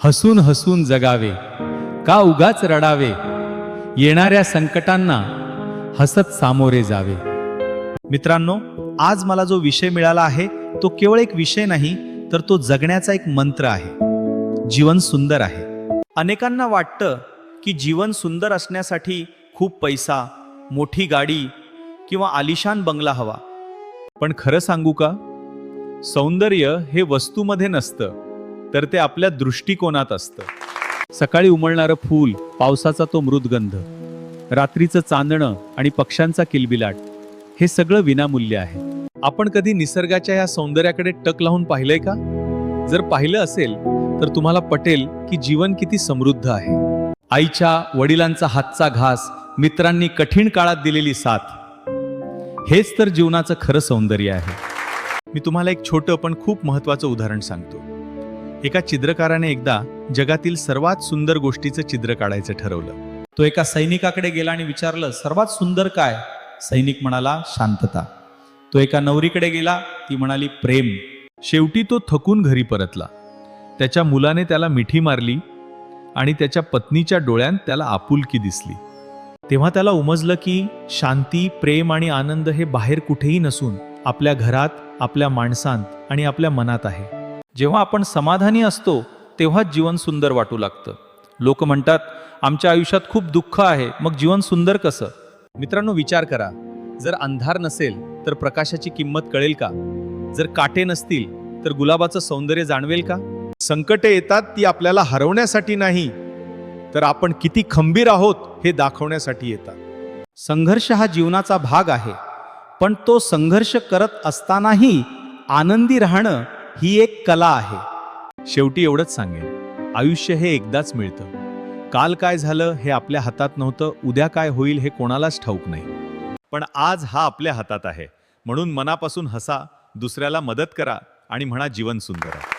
हसून हसून जगावे, का उगाच रडावे, येणाऱ्या संकटांना हसत सामोरे जावे. मित्रांनो, आज मला जो विषय मिळाला आहे तो केवळ एक विषय नाही, तर तो जगण्याचा एक मंत्र आहे. जीवन सुंदर आहे. अनेकांना वाटतं की जीवन सुंदर असण्यासाठी खूप पैसा, मोठी गाडी किंवा आलिशान बंगला हवा. पण खरं सांगू का, सौंदर्य हे वस्तूमध्ये नसतं, तर ते आपल्या दृष्टिकोनात असतं. सकाळी उमलणारं फूल, पावसाचा तो मृदगंध, रात्रीचं चांदणं आणि पक्ष्यांचा किलबिलाट, हे सगळं विनामूल्य आहे. आपण कधी निसर्गाच्या या सौंदर्याकडे टक लावून पाहिलंय का? जर पाहिलं असेल तर तुम्हाला पटेल की जीवन किती समृद्ध आहे. आईच्या, वडिलांचा हातचा घास, मित्रांनी कठीण काळात दिलेली साथ, हेच तर जीवनाचं खरं सौंदर्य आहे. मी तुम्हाला एक छोटं पण खूप महत्त्वाचं उदाहरण सांगतो. एका चित्रकाराने एकदा जगातील सर्वात सुंदर गोष्टीचं चित्र काढायचं ठरवलं. तो एका सैनिकाकडे गेला आणि विचारलं, सर्वात सुंदर काय? सैनिक म्हणाला, शांतता. तो एका नवरीकडे गेला, ती म्हणाली, प्रेम. शेवटी तो थकून घरी परतला. त्याच्या मुलाने त्याला मिठी मारली आणि त्याच्या पत्नीच्या डोळ्यात त्याला आपुलकी दिसली. तेव्हा त्याला उमजलं की शांती, प्रेम आणि आनंद हे बाहेर कुठेही नसून आपल्या घरात, आपल्या माणसांत आणि आपल्या मनात आहे. जेव्हा आपण समाधानी असतो तेव्हाच जीवन सुंदर वाटू लागतं. लोक म्हणतात, आमच्या आयुष्यात खूप दुःख आहे, मग जीवन सुंदर कसं? मित्रांनो, विचार करा. जर अंधार नसेल तर प्रकाशाची किंमत कळेल का? जर काटे नसतील तर गुलाबाचं सौंदर्य जाणवेल का? संकटे येतात ती आपल्याला हरवण्यासाठी नाही, तर आपण किती खंबीर आहोत हे दाखवण्यासाठी येतात. संघर्ष हा जीवनाचा भाग आहे, पण तो संघर्ष करत असतानाही आनंदी राहणं ही एक कला आहे. शेवटी एवढंच सांगेन, आयुष्य हे एकदाच मिळतं. काल काय झालं हे आपल्या हातात नव्हतं, उद्या काय होईल हे कोणालाच ठाऊक नाही. पण आज हा आपल्या हातात आहे. म्हणून मनापासून हसा, दुसऱ्याला मदत करा आणि म्हणा, जीवन सुंदर आहे.